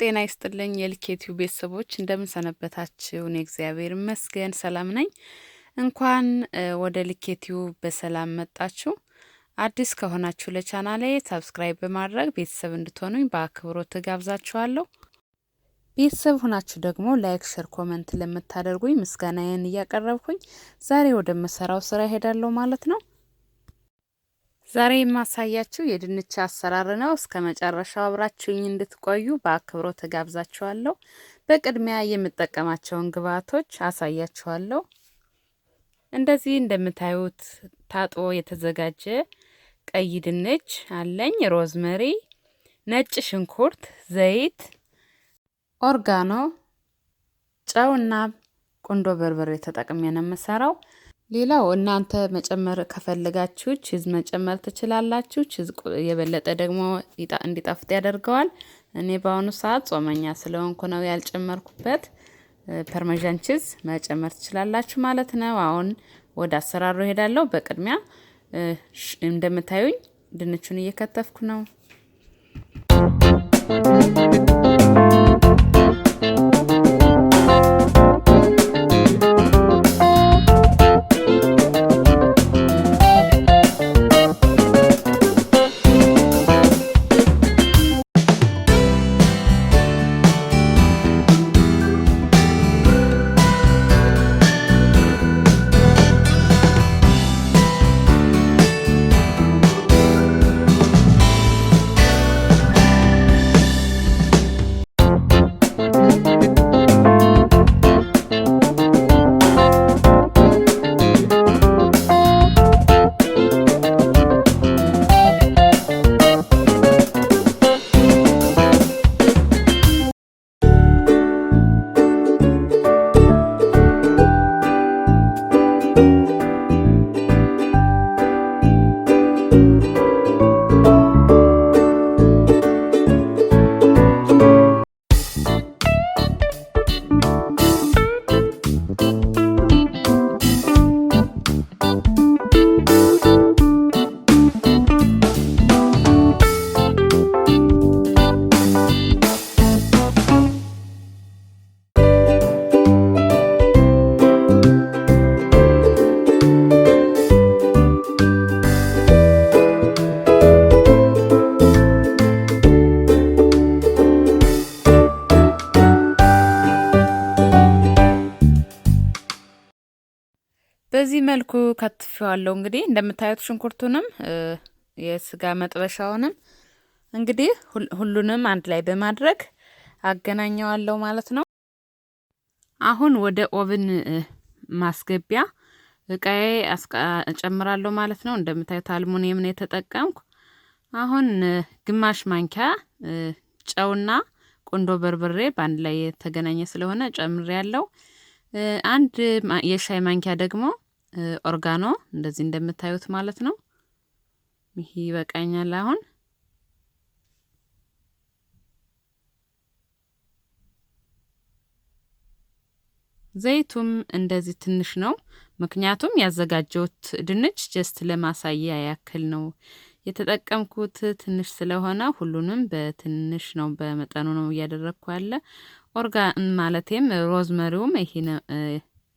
ጤና ይስጥልኝ የልኬቲው ቤተሰቦች እንደምን ሰነበታችሁ? እኔ እግዚአብሔር ይመስገን ሰላም ነኝ። እንኳን ወደ ልኬቲው በሰላም መጣችሁ። አዲስ ከሆናችሁ ለቻናሌ ሰብስክራይብ በማድረግ ቤተሰብ እንድትሆኑኝ በአክብሮት ጋብዛችኋለሁ። ቤተሰብ ሆናችሁ ደግሞ ላይክ፣ ሼር፣ ኮሜንት ለምታደርጉኝ ምስጋናዬን እያቀረብኩኝ ዛሬ ወደ መሰራው ስራ ሄዳለሁ ማለት ነው። ዛሬ የማሳያችሁ የድንች አሰራር ነው። እስከ መጨረሻው አብራችሁኝ እንድትቆዩ በአክብሮት ጋብዛችኋለሁ። በቅድሚያ የምጠቀማቸውን ግብአቶች አሳያችኋለሁ። እንደዚህ እንደምታዩት ታጥቦ የተዘጋጀ ቀይ ድንች አለኝ፣ ሮዝመሪ፣ ነጭ ሽንኩርት፣ ዘይት፣ ኦርጋኖ፣ ጨውና ቁንዶ በርበሬ ተጠቅሜ ነው የምሰራው። ሌላው እናንተ መጨመር ከፈለጋችሁ ቺዝ መጨመር ትችላላችሁ። ቺዝ የበለጠ ደግሞ እንዲጣፍጥ ያደርገዋል። እኔ በአሁኑ ሰዓት ጾመኛ ስለሆንኩ ነው ያልጨመርኩበት። ፐርሜዣን ቺዝ መጨመር ትችላላችሁ ማለት ነው። አሁን ወደ አሰራሩ ሄዳለሁ። በቅድሚያ እንደምታዩኝ ድንቹን እየከተፍኩ ነው። በዚህ መልኩ ከትፌዋለሁ። እንግዲህ እንደምታዩት ሽንኩርቱንም የስጋ መጥበሻውንም እንግዲህ ሁሉንም አንድ ላይ በማድረግ አገናኘዋለሁ ማለት ነው። አሁን ወደ ኦቭን ማስገቢያ እቃዬ እጨምራለሁ ማለት ነው። እንደምታዩት አልሙኒየም ነው የተጠቀምኩ። አሁን ግማሽ ማንኪያ ጨውና ቁንዶ በርበሬ በአንድ ላይ የተገናኘ ስለሆነ ጨምሬያለሁ። አንድ የሻይ ማንኪያ ደግሞ ኦርጋኖ እንደዚህ እንደምታዩት ማለት ነው። ይሄ ይበቃኛል። አሁን ዘይቱም እንደዚህ ትንሽ ነው፣ ምክንያቱም ያዘጋጀሁት ድንች ጀስት ለማሳያ ያክል ነው የተጠቀምኩት። ትንሽ ስለሆነ ሁሉንም በትንሽ ነው በመጠኑ ነው እያደረግኩ ያለ። ኦርጋን ማለቴም ሮዝመሪውም ይሄን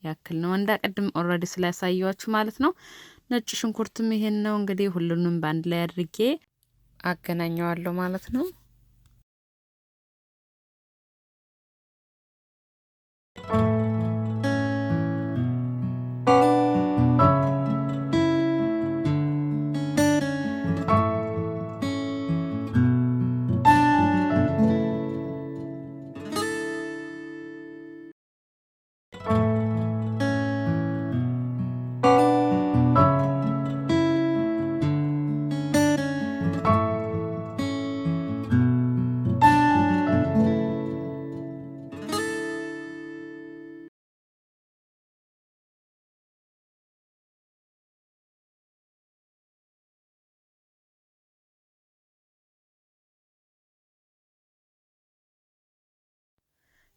ያክል ነው እንዳቀድም ኦልሬዲ ስላሳያችሁ ማለት ነው። ነጭ ሽንኩርትም ይሄን ነው። እንግዲህ ሁሉንም በአንድ ላይ አድርጌ አገናኘዋለሁ ማለት ነው።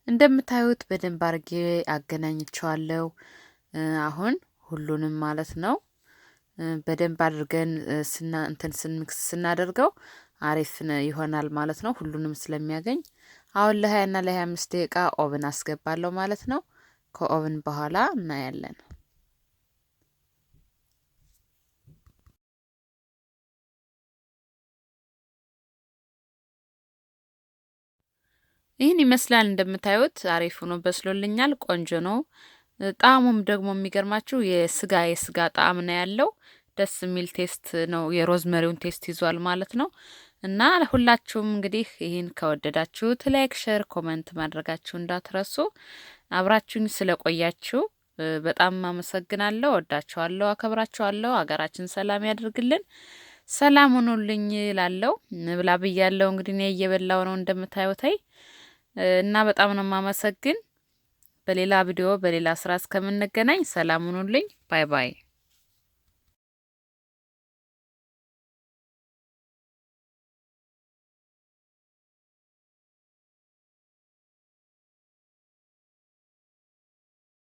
እንደምታዩት በደንብ አርጌ አገናኝቸዋለሁ። አሁን ሁሉንም ማለት ነው በደንብ አድርገን ስናደርገው አሪፍ ይሆናል ማለት ነው። ሁሉንም ስለሚያገኝ አሁን ለ20 እና ለ25 ደቂቃ ኦቨን አስገባለሁ ማለት ነው። ከኦቨን በኋላ እናያለን። ይህን ይመስላል እንደምታዩት አሪፍ ሆኖ በስሎልኛል። ቆንጆ ነው። ጣዕሙም ደግሞ የሚገርማችሁ የስጋ ጣዕም ነው ያለው። ደስ የሚል ቴስት ነው። የሮዝመሪውን ቴስት ይዟል ማለት ነው። እና ሁላችሁም እንግዲህ ይህን ከወደዳችሁት ላይክ፣ ሼር፣ ኮመንት ማድረጋችሁ እንዳትረሱ። አብራችሁኝ ስለቆያችሁ በጣም አመሰግናለሁ። ወዳችኋለሁ፣ አከብራችኋለሁ። ሀገራችን ሰላም ያድርግልን። ሰላም ሁኑልኝ ላለው ብላ ብያለሁ። እንግዲህ እኔ እየበላው ነው እንደምታዩታይ እና በጣም ነው ማመሰግን። በሌላ ቪዲዮ በሌላ ስራ እስከምንገናኝ ሰላም ሁኑልኝ። ባይ ባይ።